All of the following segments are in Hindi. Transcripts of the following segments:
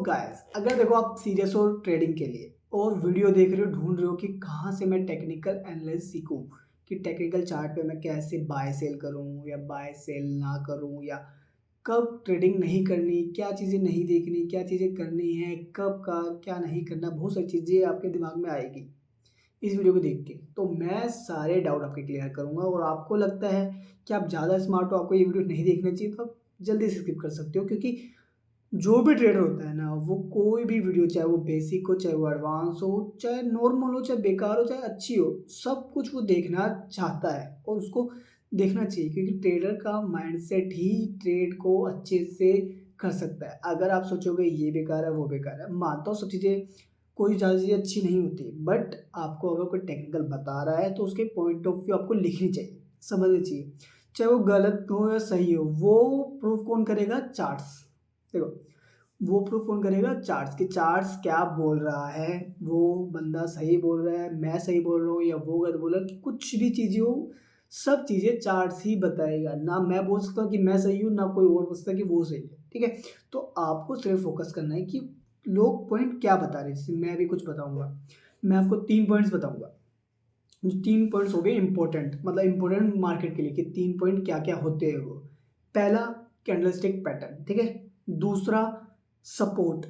गाइस, अगर देखो आप सीरियस हो ट्रेडिंग के लिए और वीडियो देख रहे हो, ढूंढ रहे हो कि कहाँ से मैं टेक्निकल एनालिसिस सीखूं, कि टेक्निकल चार्ट पे मैं कैसे बाय सेल करूं या बाय सेल ना करूं, या कब ट्रेडिंग नहीं करनी, क्या चीज़ें नहीं देखनी, क्या चीज़ें करनी है, कब का क्या नहीं करना, बहुत सारी चीज़ें आपके दिमाग में आएगी इस वीडियो को देख के। तो मैं सारे डाउट आपके क्लियर करूंगा, और आपको लगता है कि आप ज़्यादा स्मार्ट हो, आपको ये वीडियो नहीं देखना चाहिए, तो आप जल्दी से स्किप कर सकते हो। क्योंकि जो भी ट्रेडर होता है ना, वो कोई भी वीडियो, चाहे वो बेसिक हो, चाहे वो एडवांस हो, चाहे नॉर्मल हो, चाहे बेकार हो, चाहे अच्छी हो, सब कुछ वो देखना चाहता है और उसको देखना चाहिए। क्योंकि ट्रेडर का माइंडसेट ही ट्रेड को अच्छे से कर सकता है। अगर आप सोचोगे ये बेकार है वो बेकार है, मानता हूँ सब चीज़ें, कोई ज़्यादा चीज़ें अच्छी नहीं होती, बट आपको अगर कोई टेक्निकल बता रहा है तो उसके पॉइंट ऑफ व्यू आपको लिखनी चाहिए, समझनी चाहिए। चाहे वो गलत हो या सही हो, वो प्रूफ कौन करेगा? चार्ट्स। देखो, वो प्रूफ कौन करेगा? चार्ट्स। कि चार्ट्स क्या बोल रहा है, वो बंदा सही बोल रहा है, मैं सही बोल रहा हूँ, या वो गलत बोल रहा है, कि कुछ भी चीज़ें हो, सब चीज़ें चार्ट्स ही बताएगा। ना मैं बोल सकता हूँ कि मैं सही हूँ, ना कोई और बोल सकता है कि वो सही है। ठीक है, तो आपको सिर्फ फोकस करना है कि लोग पॉइंट क्या बता रहे हैं। जैसे मैं भी कुछ बताऊंगा, मैं आपको 3 पॉइंट्स बताऊंगा। जो 3 पॉइंट्स हो गए इंपॉर्टेंट, मतलब इंपॉर्टेंट मार्केट के लिए, कि 3 पॉइंट क्या क्या होते हैं वो। पहला, कैंडलस्टिक पैटर्न। ठीक है, दूसरा सपोर्ट,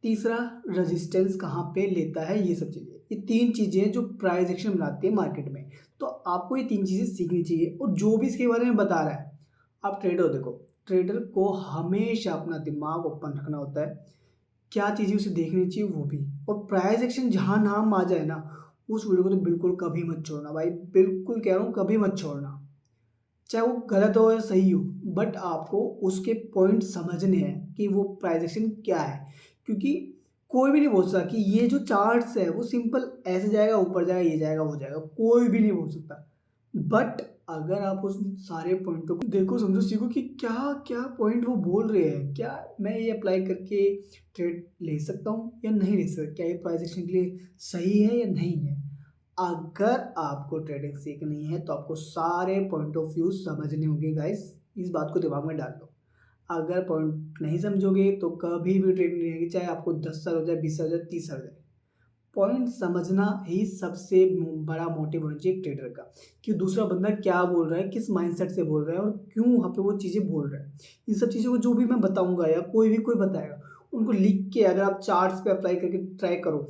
तीसरा रेजिस्टेंस कहाँ पे लेता है, ये सब चीज़ें, ये 3 चीज़ें जो प्राइस एक्शन बनाती है मार्केट में। तो आपको ये 3 चीज़ें सीखनी चाहिए, और जो भी इसके बारे में बता रहा है, आप ट्रेडर हो, देखो ट्रेडर को हमेशा अपना दिमाग ओपन रखना होता है, क्या चीज़ें उसे देखनी चाहिए वो भी। और प्राइस एक्शन जहाँ नाम आ जाए ना, उस वीडियो को तो बिल्कुल कभी मत छोड़ना भाई, बिल्कुल कह रहा हूँ, कभी मत छोड़ना। चाहे वो गलत हो या सही हो, बट आपको उसके पॉइंट समझने हैं कि वो प्राइस एक्शन क्या है। क्योंकि कोई भी नहीं बोल सकता कि ये जो चार्ट्स है वो सिंपल ऐसे जाएगा, ऊपर जाएगा, ये जाएगा, वो जाएगा, कोई भी नहीं बोल सकता। बट अगर आप उस सारे पॉइंटों को देखो, समझो, सीखो कि क्या क्या पॉइंट वो बोल रहे हैं, क्या मैं ये अप्लाई करके ट्रेड ले सकता हूँ या नहीं ले सकता, क्या ये प्राइस एक्शन के लिए सही है या नहीं है। अगर आपको ट्रेडिंग सीखनी है तो आपको सारे पॉइंट ऑफ व्यू समझने होंगे गाइस, इस बात को दिमाग में डाल लो। अगर पॉइंट नहीं समझोगे तो कभी भी ट्रेडिंग नहीं आएगी, चाहे आपको 10 साल हो जाए, 20 साल हो जाए, 30 साल हो जाए। पॉइंट समझना ही सबसे बड़ा मोटिव होना चाहिए एक ट्रेडर का, कि दूसरा बंदा क्या बोल रहा है, किस माइंडसेट से बोल रहा है, और क्यों वहाँ पे वो चीज़ें बोल रहा है। इन सब चीज़ों को जो भी मैं बताऊंगा या कोई भी कोई बताएगा, उनको लिख के अगर आप चार्ट्स पे अप्लाई करके ट्राई करो,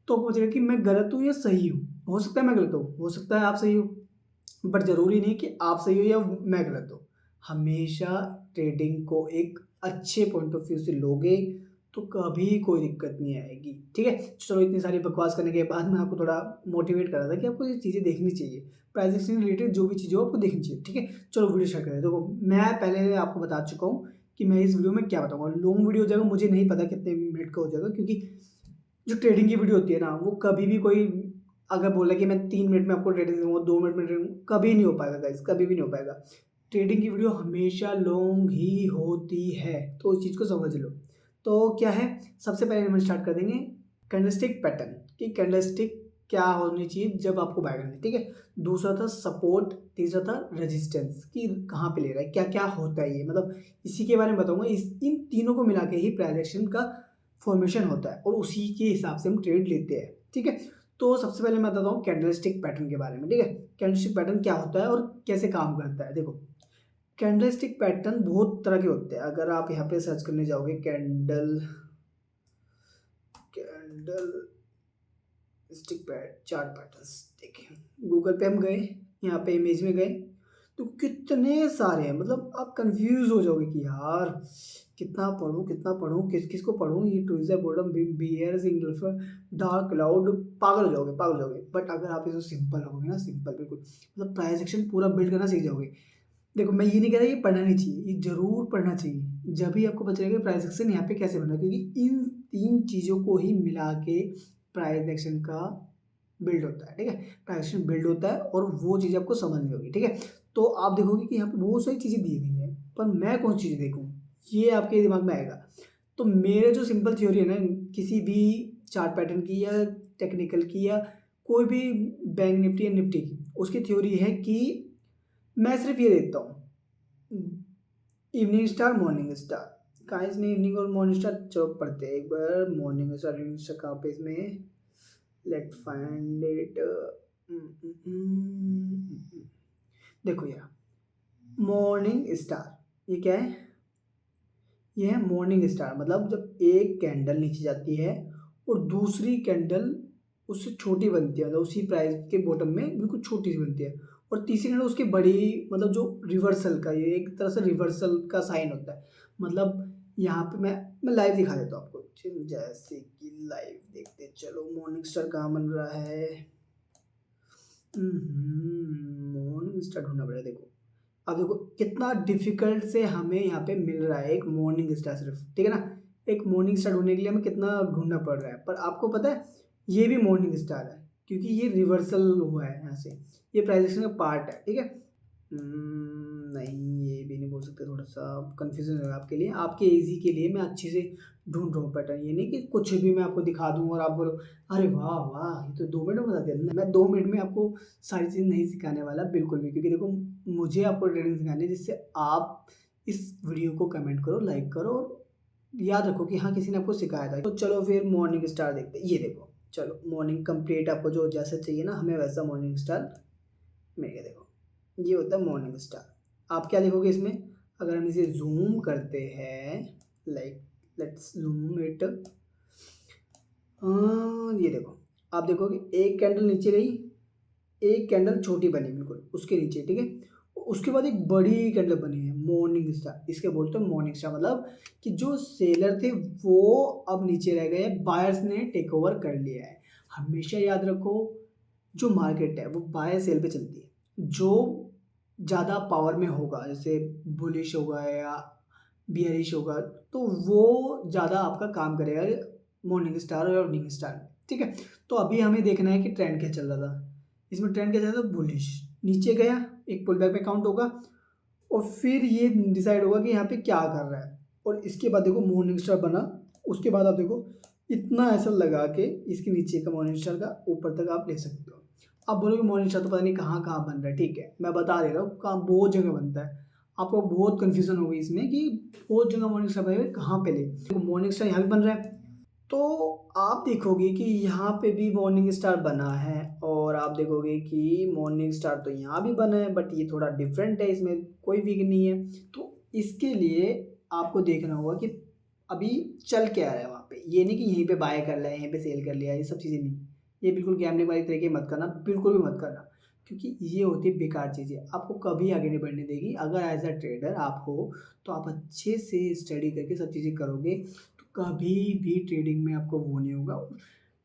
तो आपको पता चलेगा कि मैं गलत हूँ या सही हूँ। हो सकता है मैं गलत हूँ, हो सकता है आप सही हो, बट ज़रूरी नहीं कि आप सही हो या मैं गलत हूँ। हमेशा ट्रेडिंग को एक अच्छे पॉइंट ऑफ व्यू से लोगे तो कभी कोई दिक्कत नहीं आएगी। ठीक है, चलो इतनी सारी बकवास करने के बाद मैं आपको थोड़ा मोटिवेट कर रहा था कि आपको ये चीज़ें देखनी चाहिए, प्राइस एक्शन रिलेटेड जो भी चीज़ें हो आपको देखनी चाहिए। ठीक है, चलो वीडियो स्टार्ट करें। देखो, मैं पहले आपको बता चुका हूँ कि मैं इस वीडियो में क्या बताऊँगा। लॉन्ग वीडियो हो जाएगा, मुझे नहीं पता कितने मिनट का हो जाएगा, क्योंकि जो ट्रेडिंग की वीडियो होती है ना, वो कभी भी कोई अगर बोला कि मैं 3 मिनट में आपको ट्रेडिंग दूंगा, 2 मिनट में ट्रेडिंग, कभी नहीं हो पाएगा गाइस, कभी भी नहीं हो पाएगा। ट्रेडिंग की वीडियो हमेशा लॉन्ग ही होती है, तो उस चीज़ को समझ लो। तो क्या है, सबसे पहले हम स्टार्ट कर देंगे कैंडलस्टिक पैटर्न, कि कैंडलस्टिक क्या होनी चाहिए जब आपको बाय करना है। ठीक है, दूसरा था सपोर्ट, तीसरा था रेजिस्टेंस, कि कहाँ पे ले रहा है, क्या क्या होता है ये, मतलब इसी के बारे में बताऊंगा। इन तीनों को मिला के ही प्राइस एक्शन का फॉर्मेशन होता है, और उसी के हिसाब से हम ट्रेड लेते हैं। ठीक है, तो सबसे पहले मैं बताता हूँ कैंडलस्टिक पैटर्न के बारे में। ठीक है, कैंडलस्टिक पैटर्न क्या होता है और कैसे काम करता है। देखो, कैंडलस्टिक पैटर्न बहुत तरह के होते हैं। अगर आप यहाँ पे सर्च करने जाओगे candle candle stick PAT chart patterns, देखिए गूगल पे हम गए, यहाँ पे इमेज में गए, तो कितने सारे हैं, मतलब आप कंफ्यूज हो जाओगे कि यार कितना पढूं, किस किस को पढूं, ये tweezer bottom bears engulfer dark cloud, पागल हो जाओगे। बट अगर आप इसे सिंपल रखोगे ना, सिंपल बिल्कुल, मतलब प्राइस एक्शन पूरा बिल्ड करना सीख जाओगे। देखो, मैं ये नहीं कह रहा ये पढ़ना नहीं चाहिए, ये जरूर पढ़ना चाहिए, जब भी आपको पता चलेगा प्राइस एक्शन यहाँ पे कैसे बनना है, क्योंकि इन 3 चीज़ों को ही मिला के प्राइस एक्शन का बिल्ड होता है। ठीक है, प्राइस एक्शन बिल्ड होता है, और वो चीज़ आपको समझनी होगी। ठीक है, तो आप देखोगे कि यहाँ पे बहुत सारी चीज़ें दी गई हैं, पर मैं कौन सी चीज़ें देखूँ, ये आपके दिमाग में आएगा। तो मेरे जो सिंपल थ्योरी है ना, किसी भी चार्ट पैटर्न की या टेक्निकल की या कोई भी बैंक निफ्टी या निफ्टी की, उसकी थ्योरी है कि मैं सिर्फ ये देखता हूँ, इवनिंग स्टार, मॉर्निंग स्टार, कहाँ इसमें इवनिंग और मॉर्निंग स्टार, चलो पढ़ते हैं एक बार। मॉर्निंग स्टार इवनिंग स्टार कहाँ पे इसमें, लेट फाइंड इट। देखो यार, मॉर्निंग स्टार ये क्या है, ये है मॉर्निंग स्टार। मतलब जब एक कैंडल नीचे जाती है और दूसरी कैंडल उससे छोटी बनती है, मतलब उसी प्राइस के बॉटम में बिल्कुल छोटी सी बनती है, और तीसरी कैंडल उसकी बड़ी, मतलब जो रिवर्सल का, ये एक तरह से रिवर्सल का साइन होता है। मतलब यहाँ पे मैं लाइव दिखा देता हूँ आपको, जैसे कि लाइव देखते चलो। मॉर्निंग स्टार कहाँ बन रहा है, मॉर्निंग स्टार ढूंढना पड़ेगा। देखो अब देखो कितना डिफिकल्ट से हमें यहाँ पे मिल रहा है एक मॉर्निंग स्टार सिर्फ, ठीक है ना। एक मॉर्निंग स्टार ढूंढने के लिए हमें कितना ढूंढना पड़ रहा है, पर आपको पता है ये भी मॉर्निंग स्टार है, क्योंकि ये रिवर्सल हुआ है यहाँ से, ये प्राइजेशन का पार्ट है, ठीक है। नहीं ये भी नहीं बोल सकते, थोड़ा सा कंफ्यूजन होगा आपके लिए, आपके इजी के लिए मैं अच्छे से ढूंढ रहा हूँ पैटर्न। ये नहीं कि कुछ भी मैं आपको दिखा दूँ और आप बोलो अरे वाह वाह ये तो 2 मिनट में बता दिया। मैं 2 मिनट में आपको सारी चीज़ नहीं सिखाने वाला बिल्कुल भी, क्योंकि देखो मुझे आपको ट्रेडिंग सिखानी है, जिससे आप इस वीडियो को कमेंट करो, लाइक करो, और याद रखो कि हाँ किसी ने आपको सिखाया था। तो चलो फिर मॉर्निंग स्टार देखते हैं। ये देखो चलो, मॉर्निंग कंप्लीट आपको जो जैसा चाहिए ना, हमें वैसा मॉर्निंग स्टार मिल गया। देखो ये होता है मॉर्निंग स्टार। आप क्या देखोगे इसमें, अगर हम इसे जूम करते हैं, लाइक लेट्स जूम इट, ये देखो आप देखोगे एक कैंडल नीचे रही, एक कैंडल छोटी बनी बिल्कुल उसके नीचे, ठीक है। उसके बाद एक बड़ी कैंडल बनी है मॉर्निंग स्टार, इसके बोलते हैं मॉर्निंग स्टार। मतलब कि जो सेलर थे वो अब नीचे रह गए, बायर्स ने टेक ओवर कर लिया है। हमेशा याद रखो जो मार्केट है वो बाय सेल पे चलती है। जो ज़्यादा पावर में होगा, जैसे बुलिश होगा या बियरिश होगा, तो वो ज़्यादा आपका काम करेगा मॉर्निंग स्टार और इवनिंग स्टार में, ठीक है। तो अभी हमें देखना है कि ट्रेंड क्या चल रहा था। इसमें ट्रेंड क्या चल रहा था, बुलिश, नीचे गया, एक पुल बैक में काउंट होगा, और फिर ये डिसाइड होगा कि यहाँ पे क्या कर रहा है। और इसके बाद देखो मॉर्निंग स्टार बना, उसके बाद आप देखो इतना ऐसा लगा के इसके नीचे का मॉर्निंग स्टार का ऊपर तक आप ले सकते हो। आप बोलोगे मॉर्निंग स्टार तो पता नहीं कहाँ कहाँ बन रहा है, ठीक है मैं बता दे रहा हूँ, कहाँ बहुत जगह बनता है। आपको बहुत कन्फ्यूजन होगी इसमें कि बहुत जगह मॉर्निंग स्टार बनेगा, कहाँ पे ले। देखो मॉर्निंग स्टार यहाँ भी बन रहा है, तो आप देखोगे कि यहाँ पे भी मॉर्निंग स्टार बना है, और आप देखोगे कि मॉर्निंग स्टार तो यहाँ भी बना है, बट ये थोड़ा डिफरेंट है, इसमें कोई वीक नहीं है। तो इसके लिए आपको देखना होगा कि अभी चल क्या रहा है वहाँ पे। ये नहीं कि यहीं पे बाय कर लिया, यहीं पे सेल कर लिया, ये सब चीज़ें नहीं। ये बिल्कुल गैम्बलिंग वाली तरीके मत करना, बिल्कुल भी मत करना, क्योंकि ये होती है बेकार चीज़ें, आपको कभी आगे नहीं बढ़ने देगी। अगर एज अ ट्रेडर आप हो तो आप अच्छे से स्टडी करके सब चीज़ें करोगे, कभी भी ट्रेडिंग में आपको वो नहीं होगा।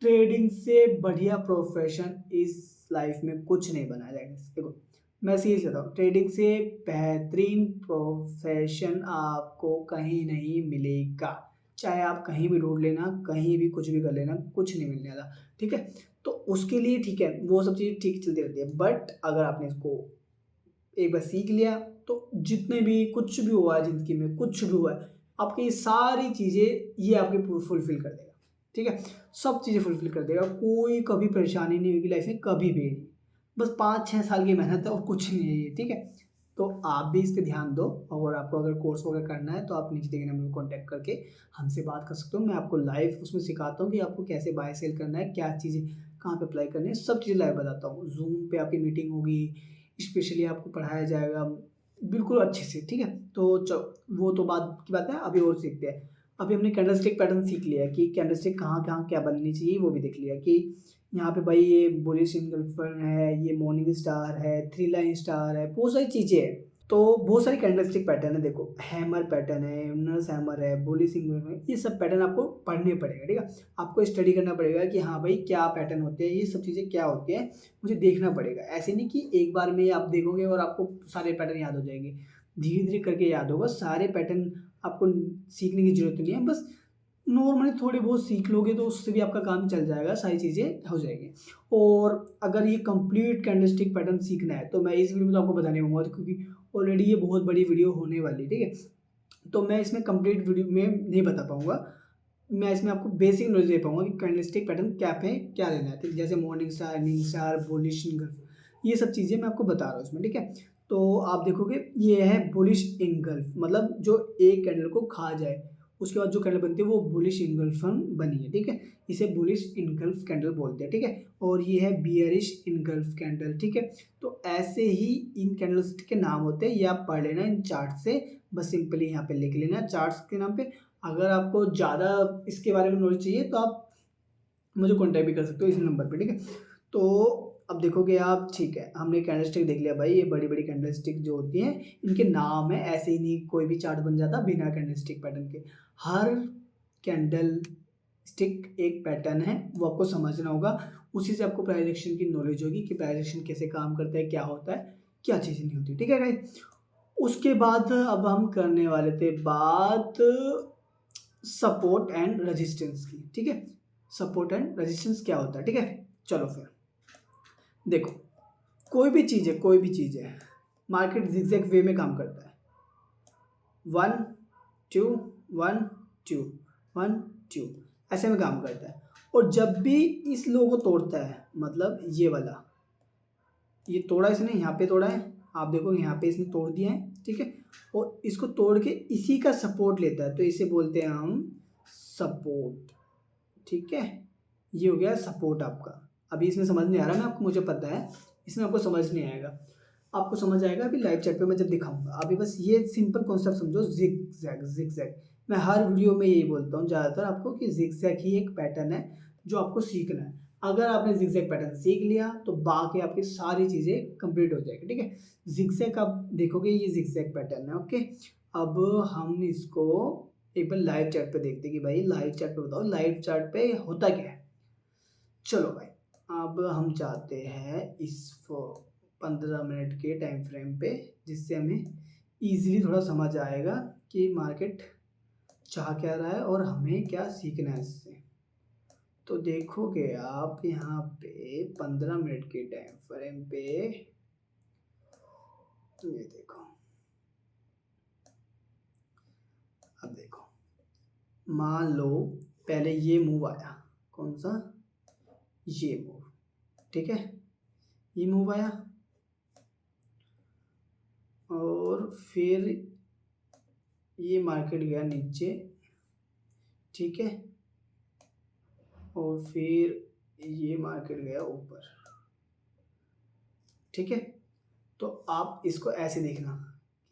ट्रेडिंग से बढ़िया प्रोफेशन इस लाइफ में कुछ नहीं बनाया जाएगा। देखो मैं सीरियस कहता हूँ, ट्रेडिंग से बेहतरीन प्रोफेशन आपको कहीं नहीं मिलेगा। चाहे आप कहीं भी ढूंढ लेना, कहीं भी कुछ भी कर लेना, कुछ नहीं मिलने वाला, ठीक है। तो उसके लिए ठीक है, वो सब चीज़ें ठीक चलती रहती है, बट अगर आपने इसको एक बार सीख लिया तो जितने भी कुछ भी हुआ है ज़िंदगी में, कुछ भी हुआ है, आपकी ये सारी चीज़ें ये आपके फुलफ़िल कर देगा, ठीक है। सब चीज़ें फुलफ़िल कर देगा, कोई कभी परेशानी नहीं होगी लाइफ में, कभी भी नहीं। बस 5-6 साल की मेहनत है और कुछ नहीं है ये, ठीक है। तो आप भी इस पे ध्यान दो, और आपको अगर कोर्स वगैरह करना है तो आप नीचे दिए गए नंबर पर कॉन्टैक्ट करके हमसे बात कर सकते हो। मैं आपको लाइव उसमें सिखाता हूँ कि आपको कैसे बाय सेल करना है, क्या चीज़ें कहाँ पे अप्लाई करनी है, सब चीज़ें लाइव बताता हूँ। ज़ूम पे आपकी मीटिंग होगी, स्पेशली आपको पढ़ाया जाएगा बिल्कुल अच्छे से, ठीक है। तो वो तो बाद की बात है, अभी और सीखते हैं। अभी हमने कैंडलस्टिक पैटर्न सीख लिया कि कैंडलस्टिक कहाँ कहाँ क्या बननी चाहिए, वो भी देख लिया कि यहाँ पे भाई ये बुलिश इंगल्फन है, ये मॉर्निंग स्टार है, थ्री लाइन स्टार है, बहुत सारी चीज़ें हैं। तो बहुत सारी कैंडलस्टिक पैटर्न है, देखो हैमर पैटर्न है, यूनस हैमर है, बुलिश इंगल्फन है, ये सब पैटर्न आपको पढ़ने पड़ेगा, ठीक है। आपको स्टडी करना पड़ेगा कि हाँ भाई क्या पैटर्न होते हैं, ये सब चीज़ें क्या होती है, मुझे देखना पड़ेगा। ऐसे नहीं कि एक बार में आप देखोगे और आपको सारे पैटर्न याद हो जाएंगे, धीरे धीरे करके याद होगा। सारे पैटर्न आपको सीखने की जरूरत नहीं है, बस नॉर्मली थोड़े बहुत सीख लोगे तो उससे भी आपका काम चल जाएगा, सारी चीज़ें हो जाएगी। और अगर ये कंप्लीट कैंडलस्टिक पैटर्न सीखना है तो मैं इस वीडियो में तो आपको बताने वाला, क्योंकि ऑलरेडी ये बहुत बड़ी वीडियो होने वाली है, ठीक है। तो मैं इसमें कंप्लीट वीडियो में नहीं बता पाऊंगा, मैं इसमें आपको बेसिक नॉलेज दे पाऊंगा कि कैंडलस्टिक पैटर्न क्या पे क्या लेना है, ठीक? जैसे morning star, evening star, bullish engulf, ये सब चीज़ें मैं आपको बता रहा हूँ इसमें, ठीक है। तो आप देखोगे ये है बुलिश इंगल्फ, मतलब जो एक कैंडल को खा जाए, उसके बाद जो कैंडल बनती है वो बुलिश इनगल्फन बनी है, ठीक है, इसे बुलिश इनगल्फ कैंडल बोलते हैं, ठीक है। और ये है बियरिश इनगल्फ कैंडल, ठीक है। तो ऐसे ही इन कैंडल्स के नाम होते हैं, ये आप पढ़ लेना इन चार्ट से, बस सिंपली यहाँ पे लिख लेना चार्ट्स के नाम पे। अगर आपको ज़्यादा इसके बारे में नॉलेज चाहिए तो आप मुझे कॉन्टैक्ट भी कर सकते हो इस नंबर पे, ठीक है। तो अब देखोगे आप, ठीक है, हमने कैंडलस्टिक देख लिया भाई, ये बड़ी बड़ी कैंडलस्टिक जो होती हैं इनके नाम है, ऐसे ही नहीं कोई भी चार्ट बन जाता बिना कैंडलस्टिक पैटर्न के। हर कैंडल स्टिक एक पैटर्न है, वो आपको समझना होगा, उसी से आपको प्राइस एक्शन की नॉलेज होगी कि प्राइस एक्शन कैसे काम करता है, क्या होता है, क्या चीज़ें नहीं होती, ठीक है गाइस। उसके बाद अब हम करने वाले थे बात सपोर्ट एंड रेजिस्टेंस की, ठीक है। सपोर्ट एंड रेजिस्टेंस क्या होता है, ठीक है। चलो फिर देखो, कोई भी चीज़ है, मार्केट जिगजैग वे में काम करता है, 1 2 1 2 1 2 ऐसे में काम करता है। और जब भी इस लो को तोड़ता है, मतलब ये वाला, ये तोड़ा इसने, यहाँ पे तोड़ा है, आप देखो यहाँ पे इसने तोड़ दिया है, ठीक है, और इसको तोड़ के इसी का सपोर्ट लेता है, तो इसे बोलते हैं हम सपोर्ट, ठीक है। ये हो गया सपोर्ट आपका। अभी इसमें समझ नहीं आ रहा ना आपको, मुझे पता है इसमें आपको समझ नहीं आएगा, आपको समझ आएगा अभी लाइव चैट पे मैं जब दिखाऊंगा। अभी बस ये सिंपल कॉन्सेप्ट समझो, जिग जैग। मैं हर वीडियो में यही बोलता हूँ ज़्यादातर आपको कि जिग जैग ही एक पैटर्न है जो आपको सीखना है। अगर आपने जिग जैग पैटर्न सीख लिया तो बाकी आपकी सारी चीज़ें कंप्लीट हो जाएगी, ठीक है। जिग जैग आप देखोगे, ये जिग जैग पैटर्न है, ओके। अब हम इसको एक बार लाइव चैट पे देखते हैं कि भाई लाइव चैट पे बताओ, लाइव चैट पे होता क्या है। चलो भाई, अब हम चाहते हैं इस 15 मिनट के टाइम फ्रेम पे, जिससे हमें ईजिली थोड़ा समझ आएगा कि मार्केट चाह क्या रहा है और हमें क्या सीखना है इससे। तो देखोगे आप यहाँ पे 15 मिनट के टाइम फ्रेम पे, ये देखो, अब देखो, मान लो पहले ये मूव आया, कौन सा, ये मूव, ठीक है, ये मूव आया, और फिर ये मार्केट गया नीचे, ठीक है, और फिर ये मार्केट गया ऊपर, ठीक है। तो आप इसको ऐसे देखना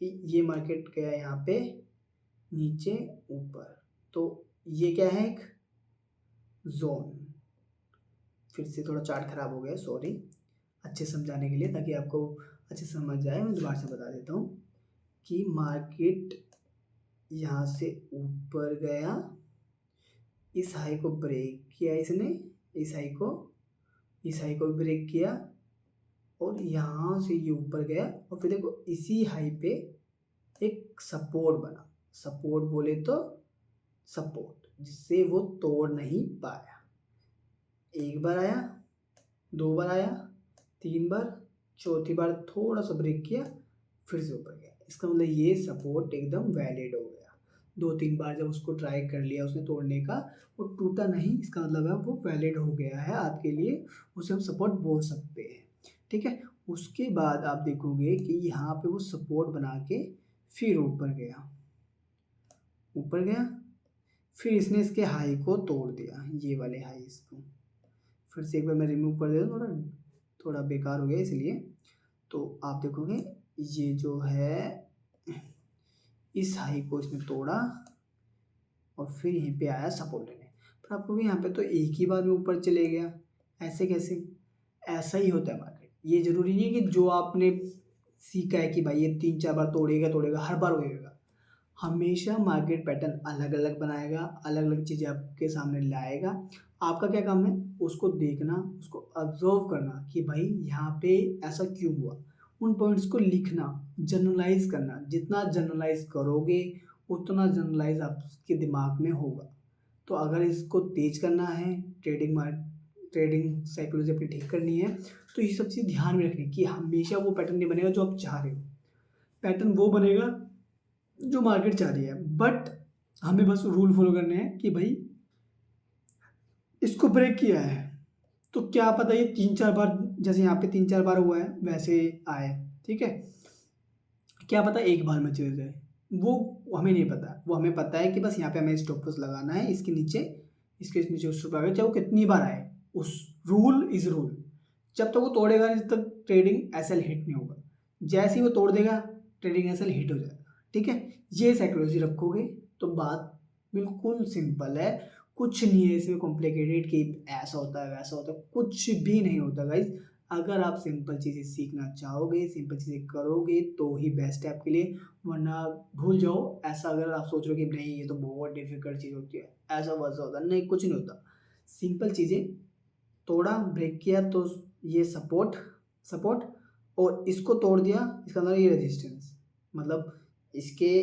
कि ये मार्केट गया यहाँ पे नीचे ऊपर, तो ये क्या है, एक जोन। फिर से थोड़ा चार्ट खराब हो गया, सॉरी, अच्छे समझाने के लिए, ताकि आपको अच्छे समझ जाए, मैं दोबारा से बता देता हूँ कि मार्केट यहाँ से ऊपर गया, इस हाई को ब्रेक किया इसने, इस हाई को ब्रेक किया, और यहाँ से ये ऊपर गया, और फिर देखो इसी हाई पे एक सपोर्ट बना, सपोर्ट बोले तो सपोर्ट, जिससे वो तोड़ नहीं पाया। एक बार आया, 2 बार आया, 3 बार, चौथी बार थोड़ा सा ब्रेक किया, फिर से ऊपर गया। इसका मतलब ये सपोर्ट एकदम वैलिड हो गया। 2-3 बार जब उसको ट्राई कर लिया उसने तोड़ने का, वो टूटा नहीं, इसका मतलब है वो वैलिड हो गया है आपके लिए, उसे हम सपोर्ट बोल सकते हैं, ठीक है। उसके बाद आप देखोगे कि यहाँ पे वो सपोर्ट बना के फिर ऊपर गया, फिर इसने इसके हाई को तोड़ दिया, ये वाले हाई, इसको फिर से एक बार मैं रिमूव कर देता हूँ, थोड़ा बेकार हो गया इसलिए। तो आप देखोगे ये जो है इस हाई को इसने तोड़ा, और फिर यहीं पे आया सपोर्ट लेने, पर आपको यहाँ पे तो एक ही बार में ऊपर चले गया, ऐसे कैसे, ऐसा ही होता है मार्केट। ये जरूरी नहीं है कि जो आपने सीखा है कि भाई ये 3-4 बार तोड़ेगा हर बार होएगा। हमेशा मार्केट पैटर्न अलग अलग बनाएगा, अलग अलग चीज़ें आपके सामने लाएगा। आपका क्या काम है, उसको देखना, उसको ऑब्जर्व करना कि भाई यहाँ पे ऐसा क्यों हुआ, उन पॉइंट्स को लिखना, जनरलाइज करना। जितना जनरलाइज करोगे उतना जनरलाइज आपके दिमाग में होगा। तो अगर इसको तेज करना है, ट्रेडिंग साइकोलॉजी अपनी ठीक करनी है, तो ये सब चीज़ ध्यान में रखनी कि हमेशा वो पैटर्न नहीं बनेगा जो आप चाह रहे हो, पैटर्न वो बनेगा जो मार्केट चाह रही है। बट हमें बस रूल फॉलो करने हैं कि भाई इसको ब्रेक किया है तो क्या पता ये 3-4 बार, जैसे यहाँ पे 3-4 बार हुआ है वैसे आए, ठीक है, क्या पता एक बार में चले जाए, वो हमें नहीं पता है। वो हमें पता है कि बस यहाँ पे हमें स्टॉप लॉस लगाना है, इसके नीचे स्टॉप लगा, चाहे वो कितनी बार आए, उस रूल इज़ रूल। जब तक वो तोड़ेगा नहीं, तब तक ट्रेडिंग एसएल हिट नहीं होगा। जैसे ही वो तोड़ देगा, ट्रेडिंग एसएल हिट हो जाएगा। ठीक है? ये साइकोलॉजी रखोगे तो बात बिल्कुल सिंपल है, कुछ नहीं है इसमें कॉम्प्लिकेटेड कि ऐसा होता है, वैसा होता है, कुछ भी नहीं होता गाइज़। अगर आप सिंपल चीज़ें सीखना चाहोगे, सिंपल चीज़ें करोगे तो ही बेस्ट है आपके लिए, वरना भूल जाओ। ऐसा अगर आप सोच रहे हो कि नहीं ये तो बहुत डिफ़िकल्ट चीज़ होती है, ऐसा-वैसा होता है, नहीं कुछ नहीं होता। सिंपल चीज़ें तोड़ा, ब्रेक किया तो ये सपोर्ट सपोर्ट और इसको तोड़ दिया, इसका मतलब ये रेजिस्टेंस, मतलब इसके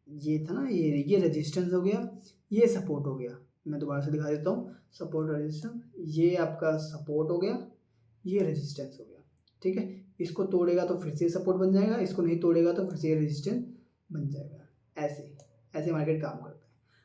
ये था ना, ये रेजिस्टेंस हो गया, ये सपोर्ट हो गया। मैं दोबारा से दिखा देता हूँ, सपोर्ट और रेजिस्टेंस, ये आपका सपोर्ट हो गया, ये रेजिस्टेंस हो गया। ठीक है? इसको तोड़ेगा तो फिर से सपोर्ट बन जाएगा, इसको नहीं तोड़ेगा तो फिर से रेजिस्टेंस बन जाएगा। ऐसे ऐसे मार्केट काम करता है।